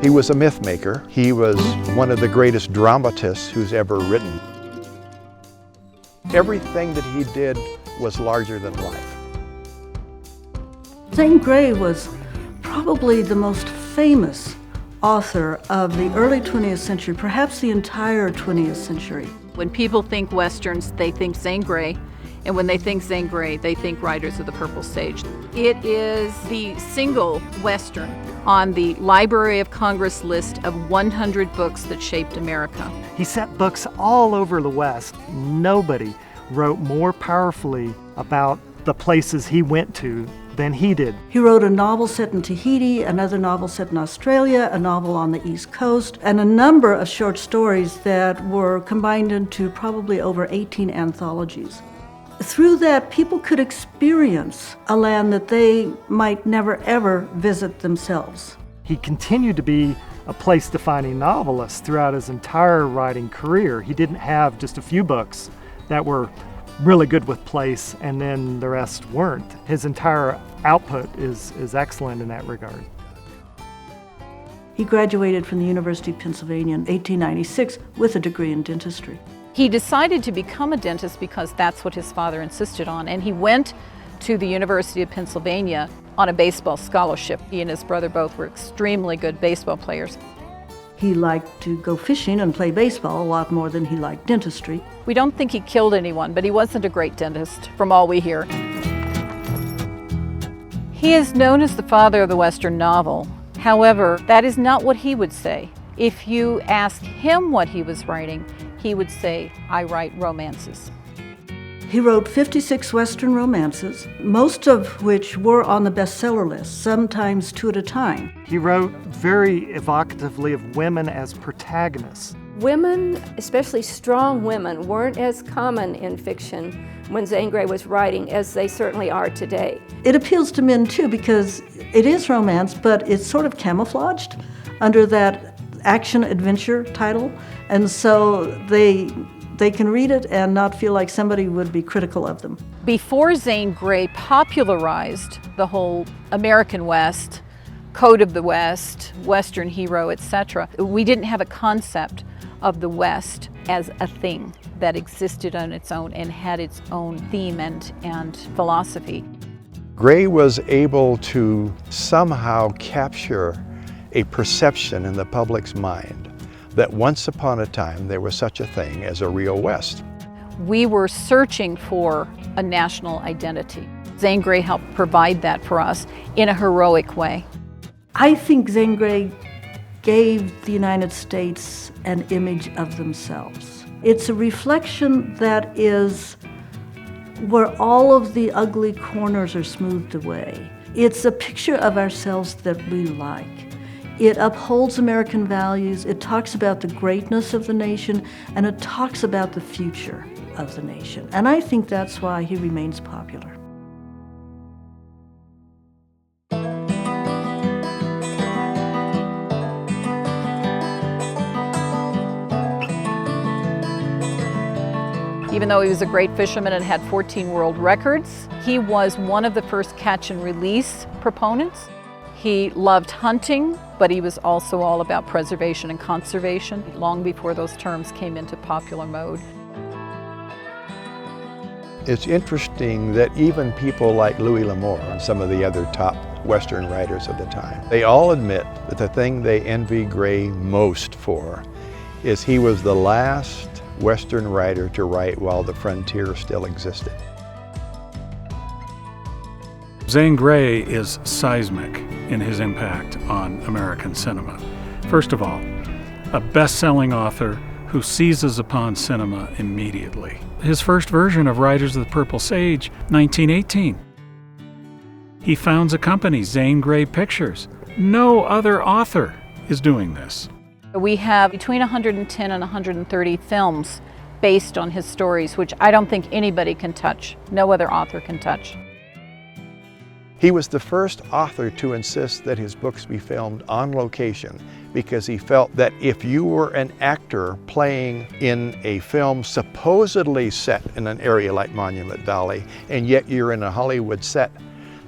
He was a myth maker. He was one of the greatest dramatists who's ever written. Everything that he did was larger than life. Zane Grey was probably the most famous author of the early 20th century, perhaps the entire 20th century. When people think Westerns, they think Zane Grey, and when they think Zane Grey, they think Riders of the Purple Sage. It is the single Western on the Library of Congress list of 100 books that shaped America. He set books all over the West. Nobody wrote more powerfully about the places he went to than he did. He wrote a novel set in Tahiti, another novel set in Australia, a novel on the East Coast, and a number of short stories that were combined into probably over 18 anthologies. Through that, people could experience a land that they might never ever visit themselves. He continued to be a place-defining novelist throughout his entire writing career. He didn't have just a few books that were really good with place and then the rest weren't. His entire output is excellent in that regard. He graduated from the University of Pennsylvania in 1896 with a degree in dentistry. He decided to become a dentist because that's what his father insisted on, and he went to the University of Pennsylvania on a baseball scholarship. He and his brother both were extremely good baseball players. He liked to go fishing and play baseball a lot more than he liked dentistry. We don't think he killed anyone, but he wasn't a great dentist, from all we hear. He is known as the father of the Western novel. However, that is not what he would say. If you ask him what he was writing, he would say, "I write romances." He wrote 56 Western romances, most of which were on the bestseller list, sometimes 2 at a time. He wrote very evocatively of women as protagonists. Women, especially strong women, weren't as common in fiction when Zane Grey was writing as they certainly are today. It appeals to men too because it is romance, but it's sort of camouflaged under that action-adventure title, and so they can read it and not feel like somebody would be critical of them. Before Zane Grey popularized the whole American West, Code of the West, Western hero, etc., we didn't have a concept of the West as a thing that existed on its own and had its own theme and philosophy. Grey was able to somehow capture a perception in the public's mind that once upon a time there was such a thing as a real West. We were searching for a national identity. Zane Grey helped provide that for us in a heroic way. I think Zane Grey gave the United States an image of themselves. It's a reflection that is where all of the ugly corners are smoothed away. It's a picture of ourselves that we like. It upholds American values, it talks about the greatness of the nation, and it talks about the future of the nation. And I think that's why he remains popular. Even though he was a great fisherman and had 14 world records, he was one of the first catch and release proponents. He loved hunting, but he was also all about preservation and conservation, long before those terms came into popular mode. It's interesting that even people like Louis L'Amour and some of the other top Western writers of the time, they all admit that the thing they envy Grey most for is he was the last Western writer to write while the frontier still existed. Zane Grey is seismic in his impact on American cinema. First of all, a best-selling author who seizes upon cinema immediately. His first version of Riders of the Purple Sage, 1918. He founds a company, Zane Grey Pictures. No other author is doing this. We have between 110 and 130 films based on his stories, which I don't think anybody can touch. No other author can touch. He was the first author to insist that his books be filmed on location because he felt that if you were an actor playing in a film supposedly set in an area like Monument Valley, and yet you're in a Hollywood set,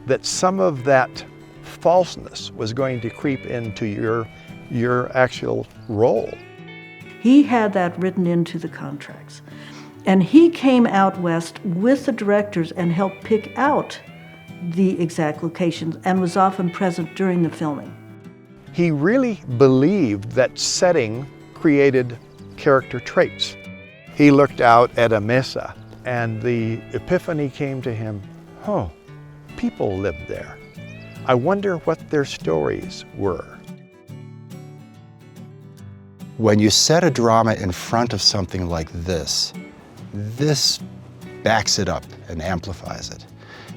that some of that falseness was going to creep into your your actual role. He had that written into the contracts. And he came out west with the directors and helped pick out the exact locations and was often present during the filming. He really believed that setting created character traits. He looked out at a mesa and the epiphany came to him, oh, people lived there. I wonder what their stories were. When you set a drama in front of something like this backs it up and amplifies it.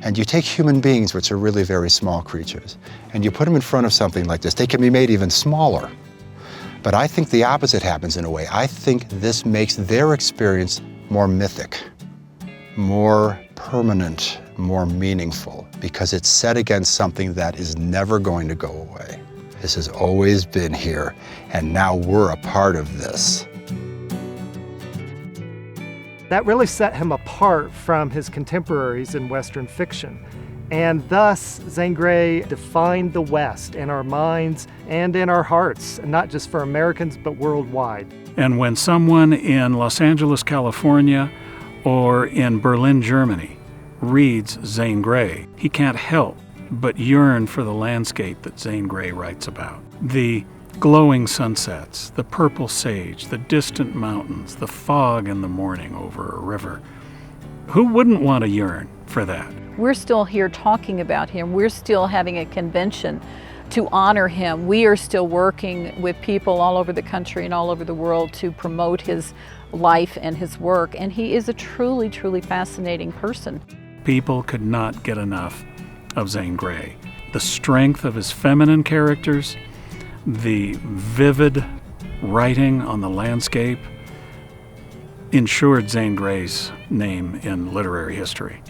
And you take human beings, which are really very small creatures, and you put them in front of something like this. They can be made even smaller. But I think the opposite happens in a way. I think this makes their experience more mythic, more permanent, more meaningful, because it's set against something that is never going to go away. This has always been here, and now we're a part of this. That really set him apart from his contemporaries in Western fiction. And thus, Zane Grey defined the West in our minds and in our hearts, not just for Americans, but worldwide. And when someone in Los Angeles, California, or in Berlin, Germany, reads Zane Grey, he can't help but yearn for the landscape that Zane Grey writes about. The glowing sunsets, the purple sage, the distant mountains, the fog in the morning over a river. Who wouldn't want to yearn for that? We're still here talking about him. We're still having a convention to honor him. We are still working with people all over the country and all over the world to promote his life and his work. And he is a truly, truly fascinating person. People could not get enough of Zane Grey. The strength of his feminine characters, the vivid writing on the landscape, ensured Zane Grey's name in literary history.